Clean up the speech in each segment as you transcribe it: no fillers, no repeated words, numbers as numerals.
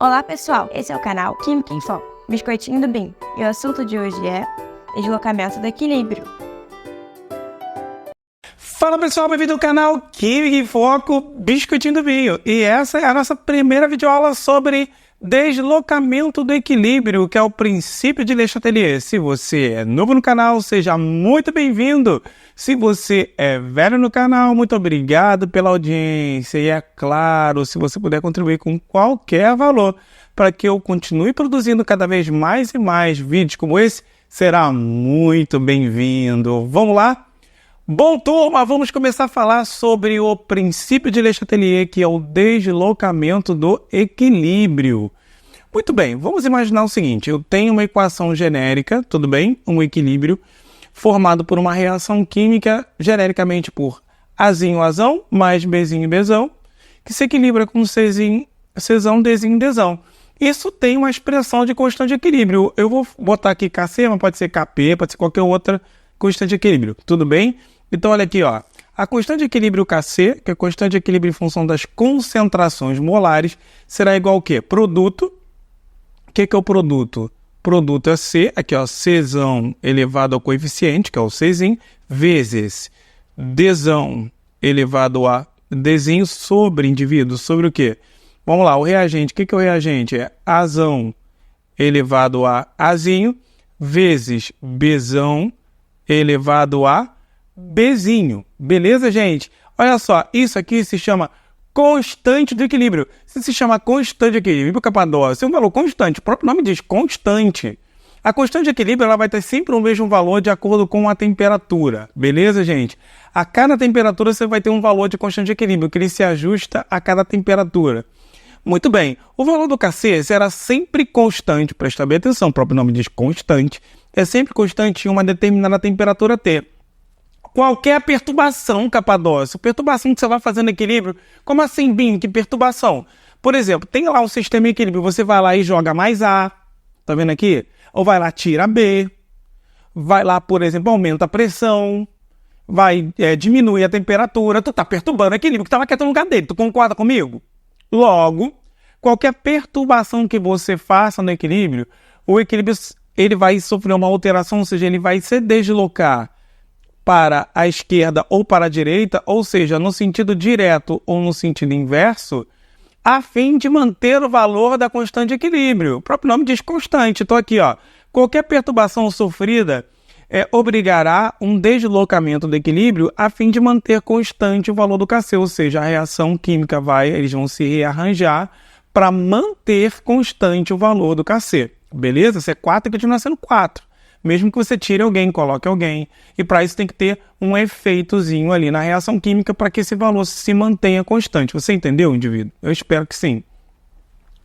Olá pessoal, esse é o canal Química em Foco, Biscoitinho do BIM, e o assunto de hoje é deslocamento do equilíbrio. Fala pessoal, bem-vindo ao canal Química em Foco, Biscoitinho do BIM, e essa é a nossa primeira videoaula sobre deslocamento do equilíbrio, que é o princípio de Le Chatelier. Se você é novo no canal, seja muito bem-vindo. Se você é velho no canal, muito obrigado pela audiência. E é claro, se você puder contribuir com qualquer valor para que eu continue produzindo cada vez mais e mais vídeos como esse, será muito bem-vindo. Vamos lá? Bom, turma, vamos começar a falar sobre o princípio de Le Chatelier, que é o deslocamento do equilíbrio. Muito bem, vamos imaginar o seguinte, eu tenho uma equação genérica, tudo bem? Um equilíbrio formado por uma reação química, genericamente por Azinho, Azão, mais Bzinho, Bzão, que se equilibra com Czinho, Czão, Dzinho, Dzão. Isso tem uma expressão de constante de equilíbrio. Eu vou botar aqui Kc, mas pode ser Kp, pode ser qualquer outra constante de equilíbrio, tudo bem? Então, olha aqui, ó. A constante de equilíbrio Kc, que é a constante de equilíbrio em função das concentrações molares, será igual ao quê? Produto. O que é o produto? Produto é C, aqui, ó, Czão elevado ao coeficiente, que é o Czinho, vezes Dzão elevado a Dzinho sobre indivíduo, sobre o quê? Vamos lá, o reagente, o que é o reagente? É Azão elevado a Azinho, vezes Bzão elevado a Bzinho. Beleza, gente? Olha só, isso aqui se chama constante do equilíbrio. Se chama constante de equilíbrio, Capadócio, é um valor constante. O próprio nome diz constante. A constante de equilíbrio ela vai ter sempre o mesmo valor de acordo com a temperatura. Beleza, gente? A cada temperatura você vai ter um valor de constante de equilíbrio, que ele se ajusta a cada temperatura. Muito bem. O valor do Kc será sempre constante. Presta bem atenção, o próprio nome diz constante. É sempre constante em uma determinada temperatura T. Qualquer perturbação, Capadócio, perturbação que você vai fazer no equilíbrio, como assim, BIM? Que perturbação? Por exemplo, tem lá um sistema em equilíbrio, você vai lá e joga mais A, tá vendo aqui? Ou vai lá, tira B, vai lá, por exemplo, aumenta a pressão, vai diminuir a temperatura, tu tá perturbando o equilíbrio que tava quieto no lugar dele, tu concorda comigo? Logo, qualquer perturbação que você faça no equilíbrio, o equilíbrio ele vai sofrer uma alteração, ou seja, ele vai se deslocar para a esquerda ou para a direita, ou seja, no sentido direto ou no sentido inverso, a fim de manter o valor da constante de equilíbrio. O próprio nome diz constante. Então aqui, ó, qualquer perturbação sofrida obrigará um deslocamento do equilíbrio a fim de manter constante o valor do Kc, ou seja, a reação química eles vão se rearranjar para manter constante o valor do Kc. Beleza? Se é 4, continua sendo 4. Mesmo que você tire alguém, coloque alguém. E para isso tem que ter um efeitozinho ali na reação química para que esse valor se mantenha constante. Você entendeu, indivíduo? Eu espero que sim.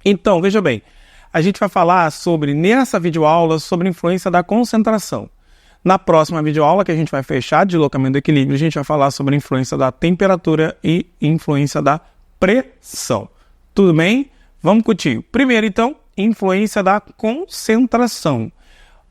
Então, veja bem. A gente vai falar nessa videoaula, sobre a influência da concentração. Na próxima videoaula, que a gente vai fechar, deslocamento do equilíbrio, a gente vai falar sobre a influência da temperatura e influência da pressão. Tudo bem? Vamos contigo. Primeiro, então, influência da concentração.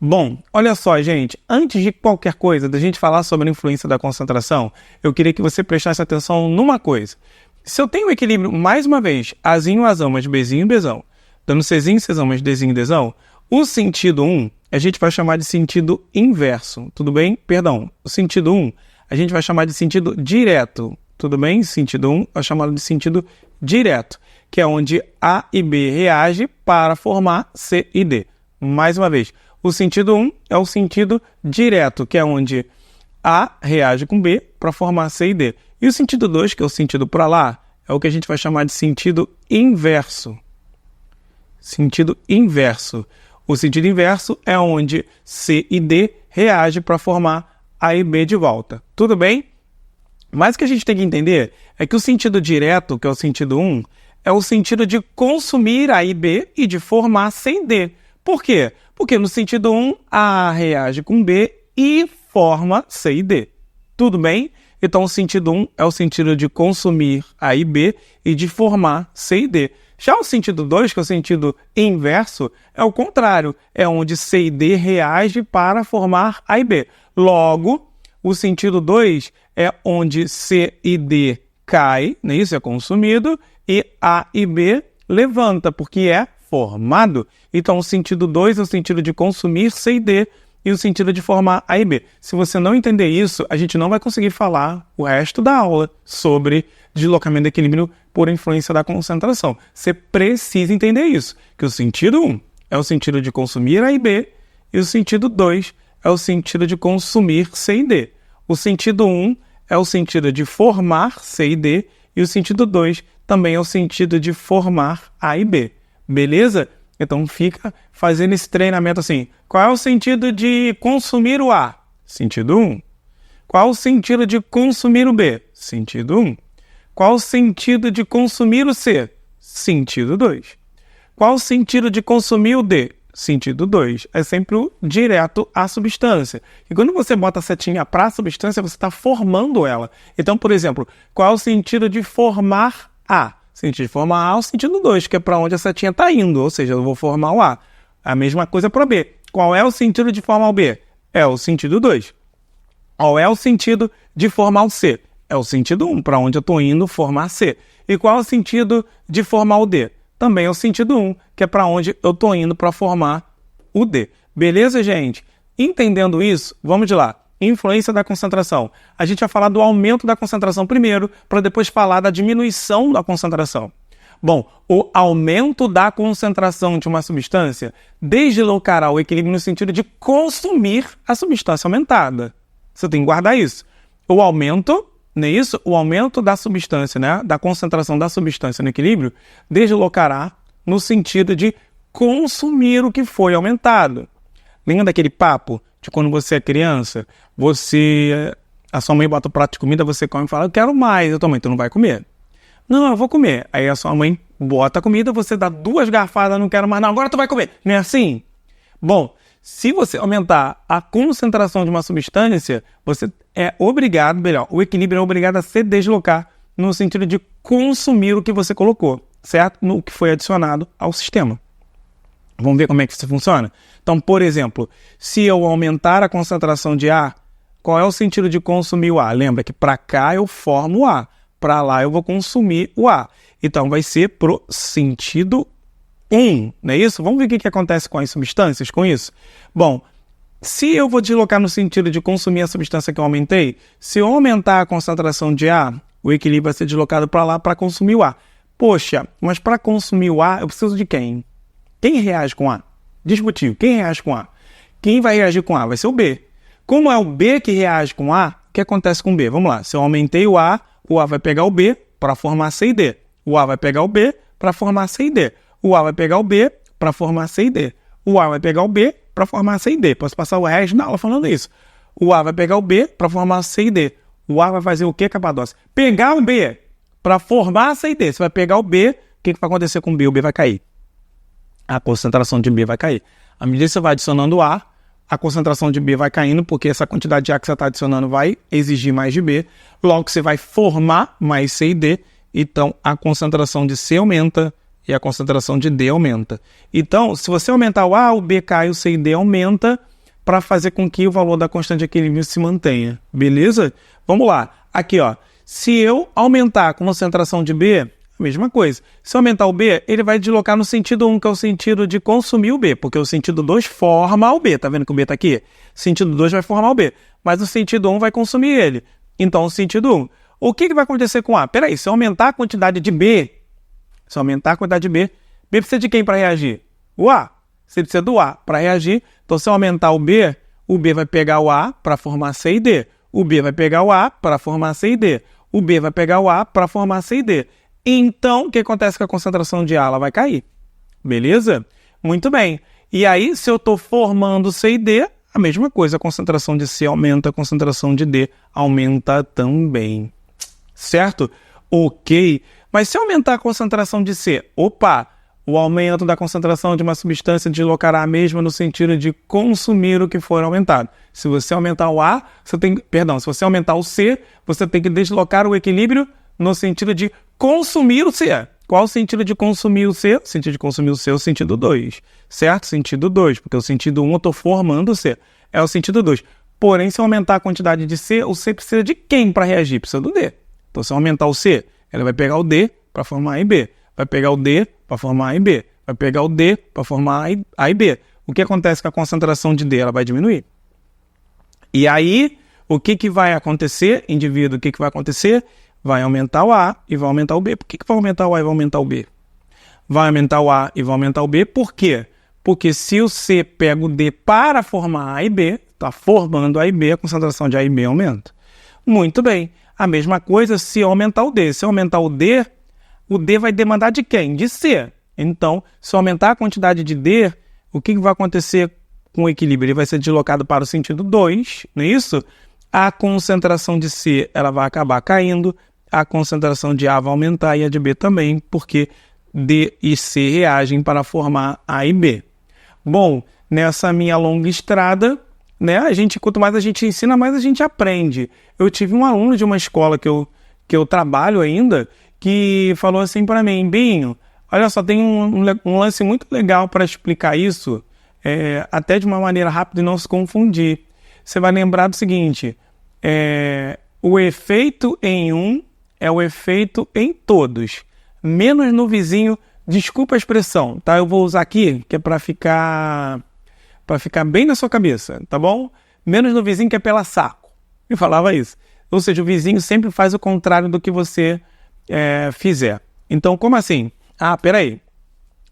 Bom, olha só, gente, antes de qualquer coisa, da gente falar sobre a influência da concentração, eu queria que você prestasse atenção numa coisa. Se eu tenho um equilíbrio, mais uma vez, Azinho, Azão, mais Bzinho, Bzão, dando Czinho, Czão, mais Dzinho, Dzão, o sentido 1, a gente vai chamar de sentido inverso, tudo bem? Perdão, o sentido 1, a gente vai chamar de sentido direto, tudo bem? Sentido 1 é chamado de sentido direto, que é onde A e B reagem para formar C e D. Mais uma vez, o sentido 1 é o sentido direto, que é onde A reage com B para formar C e D. E o sentido 2, que é o sentido para lá, é o que a gente vai chamar de sentido inverso. Sentido inverso. O sentido inverso é onde C e D reagem para formar A e B de volta. Tudo bem? Mas o que a gente tem que entender é que o sentido direto, que é o sentido 1, é o sentido de consumir A e B e de formar C e D. Por quê? Porque no sentido 1, A reage com B e forma C e D. Tudo bem? Então, o sentido 1 é o sentido de consumir A e B e de formar C e D. Já o sentido 2, que é o sentido inverso, é o contrário. É onde C e D reagem para formar A e B. Logo, o sentido 2 é onde C e D cai, né? Isso é consumido, e A e B levanta, porque é formado, então o sentido 2 é o sentido de consumir C e D e o sentido de formar A e B. Se você não entender isso, a gente não vai conseguir falar o resto da aula sobre deslocamento de equilíbrio por influência da concentração. Você precisa entender isso, que o sentido 1 é o sentido de consumir A e B e o sentido 2 é o sentido de consumir C e D. O sentido 1 é o sentido de formar C e D e o sentido 2 também é o sentido de formar A e B. Beleza? Então fica fazendo esse treinamento assim. Qual é o sentido de consumir o A? Sentido 1. Qual o sentido de consumir o B? Sentido 1. Qual o sentido de consumir o C? Sentido 2. Qual o sentido de consumir o D? Sentido 2. É sempre o direto à substância. E quando você bota a setinha para a substância, você está formando ela. Então, por exemplo, qual é o sentido de formar A? O sentido de formar A é o sentido 2, que é para onde a setinha está indo. Ou seja, eu vou formar o A. A mesma coisa para B. Qual é o sentido de formar o B? É o sentido 2. Qual é o sentido de formar o C? É o sentido 1, para onde eu estou indo formar C. E qual é o sentido de formar o D? Também é o sentido 1, que é para onde eu estou indo para formar o D. Beleza, gente? Entendendo isso, vamos de lá. Influência da concentração. A gente vai falar do aumento da concentração primeiro, para depois falar da diminuição da concentração. Bom, o aumento da concentração de uma substância deslocará o equilíbrio no sentido de consumir a substância aumentada. Você tem que guardar isso. O aumento, não é isso? O aumento da substância, né? Da concentração da substância no equilíbrio, deslocará no sentido de consumir o que foi aumentado. Lembra daquele papo de quando você é criança, a sua mãe bota o prato de comida, você come e fala, eu quero mais, eu também, tu não vai comer. Não, eu vou comer. Aí a sua mãe bota a comida, você dá 2 garfadas, não quero mais, não, agora tu vai comer. Não é assim? Bom, se você aumentar a concentração de uma substância, você é obrigado, melhor, o equilíbrio é obrigado a se deslocar no sentido de consumir o que você colocou, certo? No que foi adicionado ao sistema. Vamos ver como é que isso funciona? Então, por exemplo, se eu aumentar a concentração de A, qual é o sentido de consumir o A? Lembra que para cá eu formo o A, para lá eu vou consumir o A. Então, vai ser pro sentido 1, não é isso? Vamos ver o que acontece com as substâncias com isso? Bom, se eu vou deslocar no sentido de consumir a substância que eu aumentei, se eu aumentar a concentração de A, o equilíbrio vai ser deslocado para lá para consumir o A. Poxa, mas para consumir o A, eu preciso de quem? Quem reage com A? Discutiu. Quem reage com A? Quem vai reagir com A? Vai ser o B. Como é o B que reage com A, o que acontece com o B? Vamos lá. Se eu aumentei o A vai pegar o B para formar C e D. O A vai pegar o B para formar C e D. O A vai pegar o B para formar C e D. O A vai pegar o B para formar C e D. Posso passar o resto na aula falando isso. O A vai pegar o B para formar C e D. O A vai fazer o que, Capadócia? Pegar o B para formar C e D. Você vai pegar o B, o que vai acontecer com o B? O B vai cair. A concentração de B vai cair. À medida que você vai adicionando A concentração de B vai caindo, porque essa quantidade de A que você está adicionando vai exigir mais de B. Logo, você vai formar mais C e D. Então, a concentração de C aumenta e a concentração de D aumenta. Então, se você aumentar o A, o B cai, o C e D aumenta para fazer com que o valor da constante de equilíbrio se mantenha. Beleza? Vamos lá. Aqui, ó. Se eu aumentar a concentração de B, a mesma coisa. Se eu aumentar o B, ele vai deslocar no sentido 1, que é o sentido de consumir o B, porque o sentido 2 forma o B. Tá vendo que o B tá aqui? O sentido 2 vai formar o B, mas o sentido 1 vai consumir ele. Então, o sentido 1. O que vai acontecer com A? Peraí, se eu aumentar a quantidade de B, B precisa de quem para reagir? O A. Você precisa do A para reagir. Então, se eu aumentar o B vai pegar o A para formar C e D. O B vai pegar o A para formar C e D. O B vai pegar o A para formar C e D. Então, o que acontece com a concentração de A? Ela vai cair. Beleza? Muito bem. E aí, se eu estou formando C e D, a mesma coisa. A concentração de C aumenta, a concentração de D aumenta também. Certo? Ok. Mas se aumentar a concentração de C, o aumento da concentração de uma substância deslocará a mesma no sentido de consumir o que for aumentado. Se você aumentar o A, se você aumentar o C, você tem que deslocar o equilíbrio no sentido de consumir o C. Qual o sentido de consumir o C? O sentido de consumir o C é o sentido 2, certo? Sentido 2, porque o sentido 1 eu estou formando o C. É o sentido 2. Porém, se eu aumentar a quantidade de C, o C precisa de quem para reagir? Precisa do D. Então, se eu aumentar o C, ele vai pegar o D para formar A e B. Vai pegar o D para formar A e B. vai pegar o D para formar A e B. O que acontece com a concentração de D? Ela vai diminuir. E aí, o que vai acontecer, indivíduo? O que vai acontecer? Vai aumentar o A e vai aumentar o B. Por que vai aumentar o A e vai aumentar o B? Vai aumentar o A e vai aumentar o B. Por quê? Porque se o C pega o D para formar A e B, está formando A e B, a concentração de A e B aumenta. Muito bem. A mesma coisa se aumentar o D. Se aumentar o D vai demandar de quem? De C. Então, se aumentar a quantidade de D, o que vai acontecer com o equilíbrio? Ele vai ser deslocado para o sentido 2, não é isso? A concentração de C ela vai acabar caindo, a concentração de A vai aumentar e a de B também, porque D e C reagem para formar A e B. Bom, nessa minha longa estrada, né, quanto mais a gente ensina, mais a gente aprende. Eu tive um aluno de uma escola que eu trabalho ainda, que falou assim para mim: Binho, olha só, tem um lance muito legal para explicar isso, até de uma maneira rápida e não se confundir. Você vai lembrar do seguinte, o efeito em um é o efeito em todos, menos no vizinho. Desculpa a expressão, tá? Eu vou usar aqui, que é para ficar bem na sua cabeça, tá bom? Menos no vizinho, que é pela saco. Eu falava isso. Ou seja, o vizinho sempre faz o contrário do que você fizer. Então, como assim? Peraí.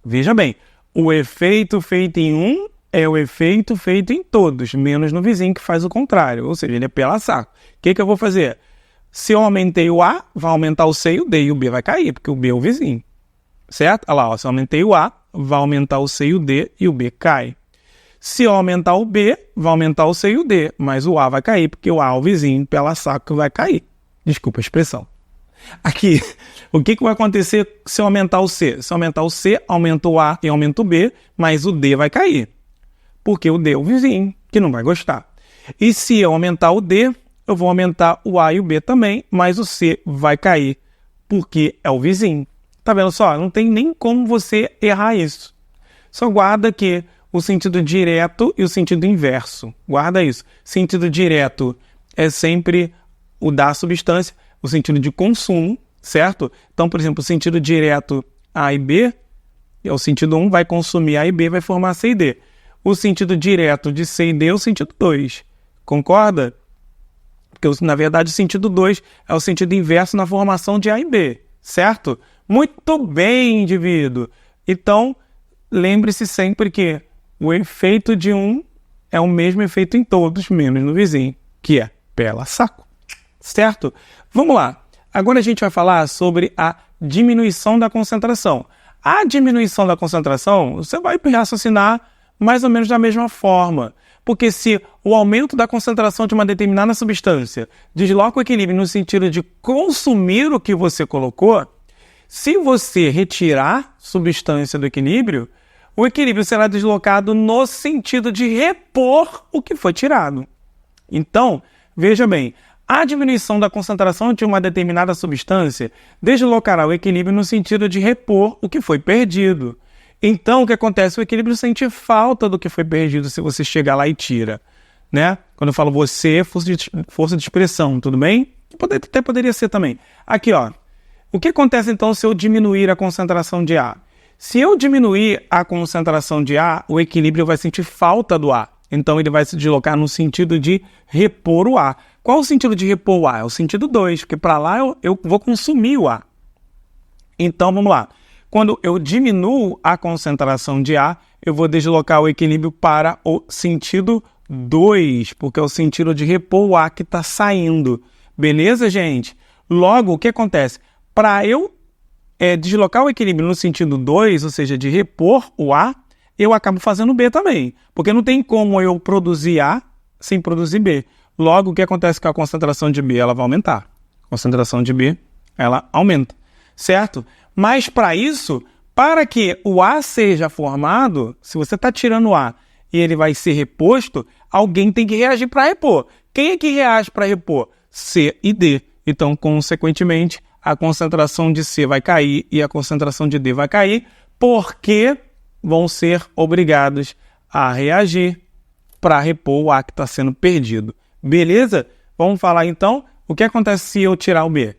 Veja bem, o efeito feito em um é o efeito feito em todos, menos no vizinho, que faz o contrário. Ou seja, ele é pela saco. O que eu vou fazer? Se eu aumentei o A, vai aumentar o C e o D, e o B vai cair, porque o B é o vizinho. Certo? Olha lá, ó, se eu aumentei o A, vai aumentar o C e o D, e o B cai. Se eu aumentar o B, vai aumentar o C e o D, mas o A vai cair, porque o A é o vizinho, pela saco, vai cair. Desculpa a expressão. Aqui, o que vai acontecer se eu aumentar o C? Se eu aumentar o C, aumenta o A e aumenta o B, mas o D vai cair, porque o D é o vizinho, que não vai gostar. E se eu aumentar o D, eu vou aumentar o A e o B também, mas o C vai cair, porque é o vizinho. Tá vendo só? Não tem nem como você errar isso. Só guarda que o sentido direto e o sentido inverso. Guarda isso. Sentido direto é sempre o da substância, o sentido de consumo, certo? Então, por exemplo, o sentido direto A e B, é o sentido 1, vai consumir A e B, vai formar C e D. O sentido direto de C e D é o sentido 2. Concorda? Porque, na verdade, o sentido 2 é o sentido inverso na formação de A e B, certo? Muito bem, indivíduo. Então, lembre-se sempre que o efeito de um é o mesmo efeito em todos, menos no vizinho, que é pela saco. Certo? Vamos lá. Agora a gente vai falar sobre a diminuição da concentração. A diminuição da concentração, você vai raciocinar mais ou menos da mesma forma. Porque se o aumento da concentração de uma determinada substância desloca o equilíbrio no sentido de consumir o que você colocou, se você retirar substância do equilíbrio, o equilíbrio será deslocado no sentido de repor o que foi tirado. Então, veja bem, a diminuição da concentração de uma determinada substância deslocará o equilíbrio no sentido de repor o que foi perdido. Então, o que acontece? O equilíbrio sente falta do que foi perdido se você chegar lá e tira, né? Quando eu falo você, força de expressão, tudo bem? Até poderia ser também. Aqui, ó. O que acontece, então, se eu diminuir a concentração de A? Se eu diminuir a concentração de A, o equilíbrio vai sentir falta do A. Então, ele vai se deslocar no sentido de repor o A. Qual o sentido de repor o A? É o sentido 2, porque para lá eu vou consumir o A. Então, vamos lá. Quando eu diminuo a concentração de A, eu vou deslocar o equilíbrio para o sentido 2, porque é o sentido de repor o A que está saindo. Beleza, gente? Logo, o que acontece? Para eu deslocar o equilíbrio no sentido 2, ou seja, de repor o A, eu acabo fazendo B também. Porque não tem como eu produzir A sem produzir B. Logo, o que acontece com a concentração de B? Ela vai aumentar. A concentração de B, ela aumenta. Certo? Mas para isso, para que o A seja formado, se você está tirando o A e ele vai ser reposto, alguém tem que reagir para repor. Quem é que reage para repor? C e D. Então, consequentemente, a concentração de C vai cair e a concentração de D vai cair, porque vão ser obrigados a reagir para repor o A que está sendo perdido. Beleza? Vamos falar então o que acontece se eu tirar o B.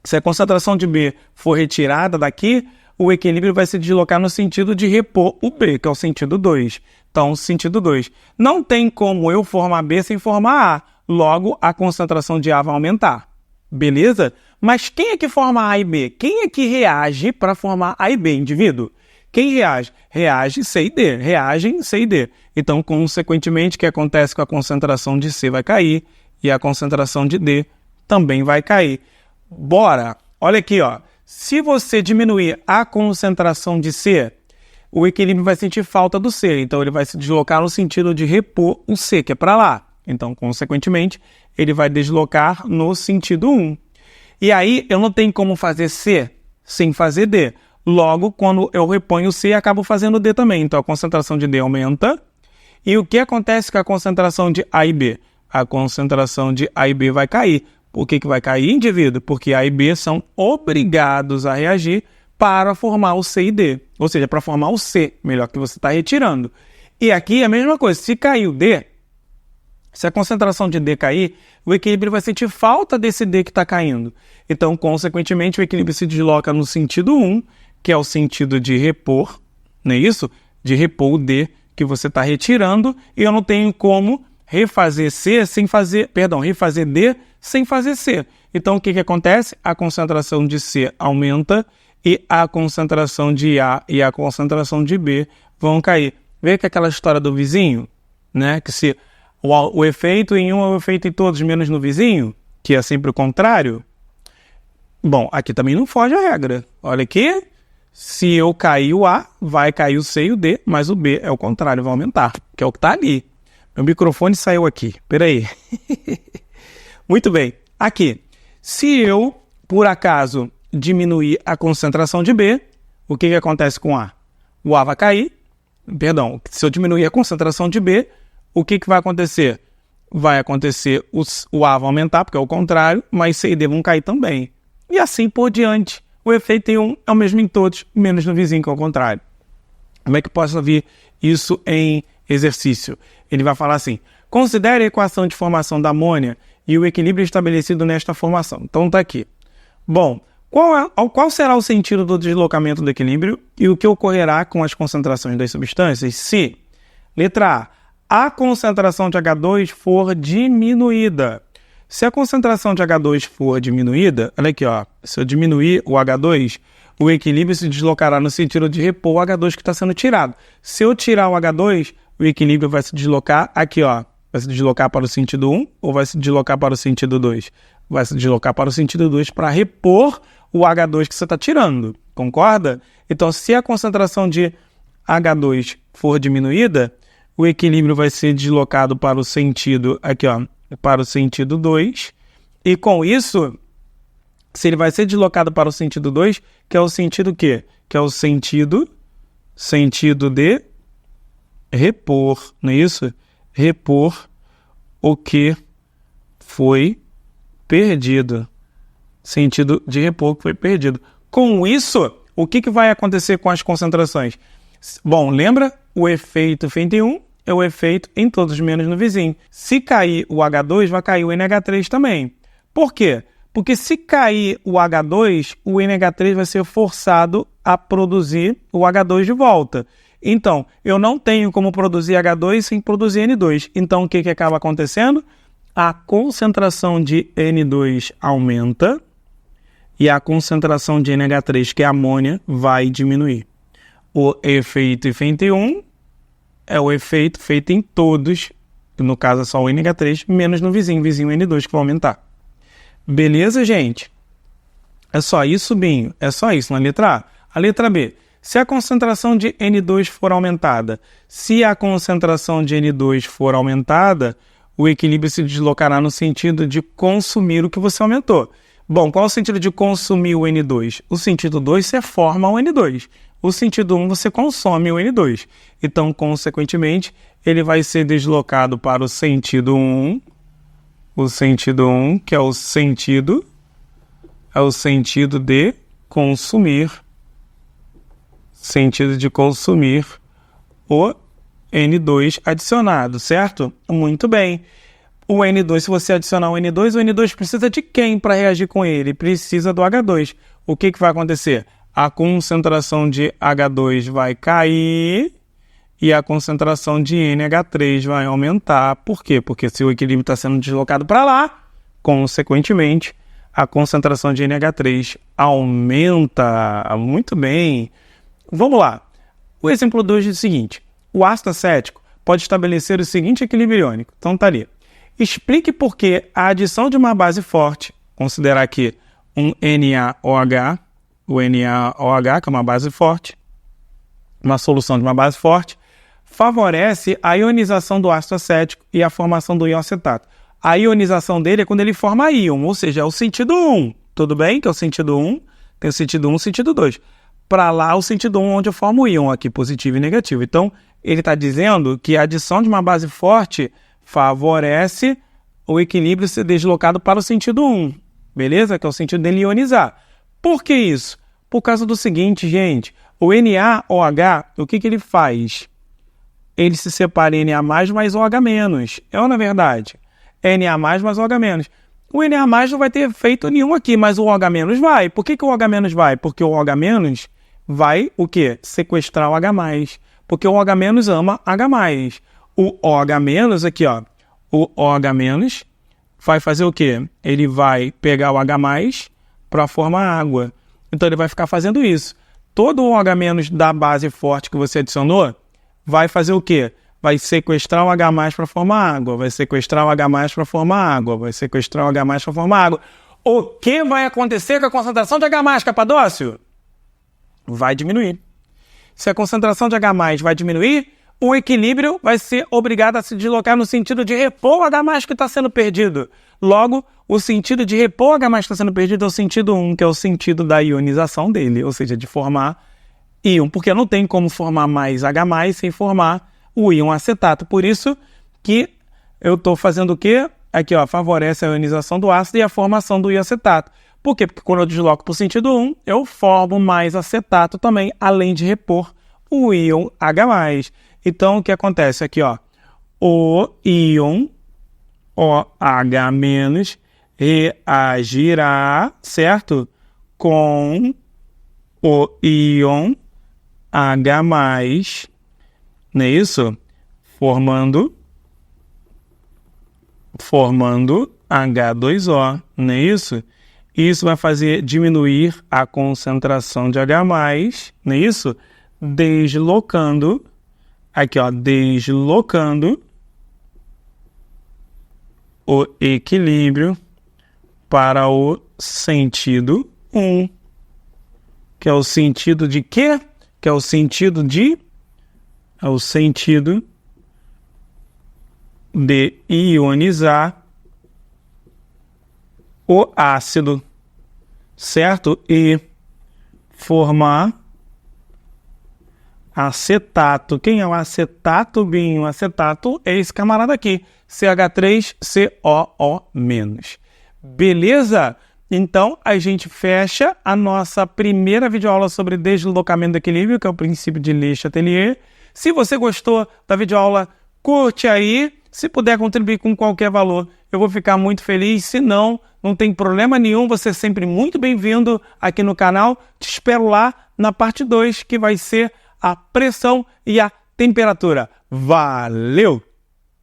Se a concentração de B for retirada daqui, o equilíbrio vai se deslocar no sentido de repor o B, que é o sentido 2. Então, sentido 2. Não tem como eu formar B sem formar A. Logo, a concentração de A vai aumentar. Beleza? Mas quem é que forma A e B? Quem é que reage para formar A e B, indivíduo? Quem reage? Reage C e D. Reagem C e D. Então, consequentemente, o que acontece com a concentração de C vai cair e a concentração de D também vai cair. Bora! Olha aqui, ó. Se você diminuir a concentração de C, o equilíbrio vai sentir falta do C. Então, ele vai se deslocar no sentido de repor o C, que é para lá. Então, consequentemente, ele vai deslocar no sentido 1. E aí, eu não tenho como fazer C sem fazer D. Logo, quando eu reponho C, acabo fazendo D também. Então, a concentração de D aumenta. E o que acontece com a concentração de A e B? A concentração de A e B vai cair. Por que vai cair, indivíduo? Porque A e B são obrigados a reagir para formar o C e D. Ou seja, para formar o C, melhor, que você está retirando. E aqui é a mesma coisa. Se cair o D, se a concentração de D cair, o equilíbrio vai sentir falta desse D que está caindo. Então, consequentemente, o equilíbrio se desloca no sentido 1, que é o sentido de repor, não é isso? De repor o D que você está retirando, e eu não tenho como refazer C sem fazer, refazer D sem fazer C. Então, o que acontece? A concentração de C aumenta e a concentração de A e a concentração de B vão cair. Vê que aquela história do vizinho, né? Que se o efeito em um é o efeito em todos, menos no vizinho, que é sempre o contrário. Bom, aqui também não foge a regra. Olha aqui, se eu cair o A, vai cair o C e o D, mas o B é o contrário, vai aumentar, que é o que está ali. Meu microfone saiu aqui, peraí. Muito bem, aqui, se eu, por acaso, diminuir a concentração de B, o que acontece com A? O A vai cair, se eu diminuir a concentração de B, o que vai acontecer? Vai acontecer, o A vai aumentar, porque é o contrário, mas C e D vão cair também. E assim por diante. O efeito em um é o mesmo em todos, menos no vizinho, que é o contrário. Como é que posso ver isso em exercício? Ele vai falar assim: considere a equação de formação da amônia e o equilíbrio estabelecido nesta formação. Então está aqui. Bom, qual será o sentido do deslocamento do equilíbrio e o que ocorrerá com as concentrações das substâncias se, letra A, a concentração de H2 for diminuída? Se a concentração de H2 for diminuída, olha aqui, ó, se eu diminuir o H2, o equilíbrio se deslocará no sentido de repor o H2 que está sendo tirado. Se eu tirar o H2, o equilíbrio vai se deslocar aqui, ó, vai se deslocar para o sentido 1 ou vai se deslocar para o sentido 2? Vai se deslocar para o sentido 2 para repor o H2 que você está tirando, concorda? Então, se a concentração de H2 for diminuída, o equilíbrio vai ser deslocado para o sentido, aqui, ó, para o sentido 2, e com isso, se ele vai ser deslocado para o sentido 2, que é o sentido quê? Que é o sentido de repor, não é isso? Repor o que foi perdido. Sentido de repor o que foi perdido. Com isso, o que vai acontecer com as concentrações? Bom, lembra? O efeito feito em um é o efeito em todos menos no vizinho. Se cair o H2, vai cair o NH3 também. Por quê? Porque se cair o H2, o NH3 vai ser forçado a produzir o H2 de volta. Então, eu não tenho como produzir H2 sem produzir N2. Então, o que acaba acontecendo? A concentração de N2 aumenta e a concentração de NH3, que é amônia, vai diminuir. O efeito feito em um é o efeito feito em todos, no caso é só o NH3, menos no vizinho N2 que vai aumentar. Beleza, gente? É só isso, Binho? É só isso na letra A. A letra B. Se a concentração de N2 for aumentada, se a concentração de N2 for aumentada, o equilíbrio se deslocará no sentido de consumir o que você aumentou. Bom, qual é o sentido de consumir o N2? O sentido 2, você forma o N2. O sentido 1, você consome o N2. Então, consequentemente, ele vai ser deslocado para o sentido 1. O sentido 1, que é o sentido de consumir. Sentido de consumir o N2 adicionado, certo? Muito bem. O N2, se você adicionar o N2 precisa de quem para reagir com ele? Precisa do H2. O que vai acontecer? a concentração de H2 vai cair e a concentração de NH3 vai aumentar. Por quê? Porque se o equilíbrio está sendo deslocado para lá, consequentemente, a concentração de NH3 aumenta. Muito bem. Vamos lá. O exemplo 2 diz o seguinte. O ácido acético pode estabelecer o seguinte equilíbrio iônico. Então, tá ali. Explique por que a adição de uma base forte, considerar aqui um NaOH, o NaOH, que é uma base forte, uma solução de uma base forte, favorece a ionização do ácido acético e a formação do íon acetato. A ionização dele é quando ele forma íon, ou seja, é o sentido 1. Tudo bem? Que é o sentido 1. Tem o sentido 1 e o sentido 2. Para lá, o sentido 1, onde eu formo o íon aqui, positivo e negativo. Então, ele está dizendo que a adição de uma base forte favorece o equilíbrio ser deslocado para o sentido 1. Beleza? Que é o sentido dele ionizar. Por que isso? Por causa do seguinte, gente. O NaOH, o que ele faz? Ele se separa em Na+, mais OH-. É ou não é verdade? Na+, mais OH-. O Na+ não vai ter efeito nenhum aqui, mas o OH- vai. Por que o OH- vai? Porque o OH- vai o quê? Sequestrar o H+. Porque o OH- ama H+. O OH- aqui, ó. O OH- vai fazer o quê? Ele vai pegar o H+ para formar água. Então, ele vai ficar fazendo isso. Todo o OH- da base forte que você adicionou vai fazer o quê? Vai sequestrar o H+ para formar água, vai sequestrar o H+ para formar água, vai sequestrar o H+ para formar água. O que vai acontecer com a concentração de H+, Capadócio? Vai diminuir. Se a concentração de H+ vai diminuir, o equilíbrio vai ser obrigado a se deslocar no sentido de repor o H+ que está sendo perdido. Logo, o sentido de repor o H+ que está sendo perdido é o sentido 1, que é o sentido da ionização dele, ou seja, de formar íon, porque não tem como formar mais H+ sem formar o íon acetato. Por isso que eu estou fazendo o quê? Aqui, ó, favorece a ionização do ácido e a formação do íon acetato. Por quê? Porque quando eu desloco para o sentido 1, eu formo mais acetato também, além de repor o íon H+. Então, o que acontece aqui, ó? O íon OH- reagirá, certo? Com o íon H+, não é isso? Formando H2O, não é isso? Isso vai fazer diminuir a concentração de H+, não é isso? Deslocando, aqui ó, deslocando o equilíbrio para o sentido 1. Que é o sentido de quê? Que é o sentido de... É o sentido de ionizar o ácido, certo? E formar acetato. Quem é o acetato, Binho? O acetato é esse camarada aqui, CH3COO-. Beleza? Então, a gente fecha a nossa primeira videoaula sobre deslocamento do equilíbrio, que é o princípio de Le Chatelier. Se você gostou da videoaula, curte aí. Se puder contribuir com qualquer valor, eu vou ficar muito feliz. Se não, não tem problema nenhum. Você é sempre muito bem-vindo aqui no canal. Te espero lá na parte 2, que vai ser a pressão e a temperatura. Valeu!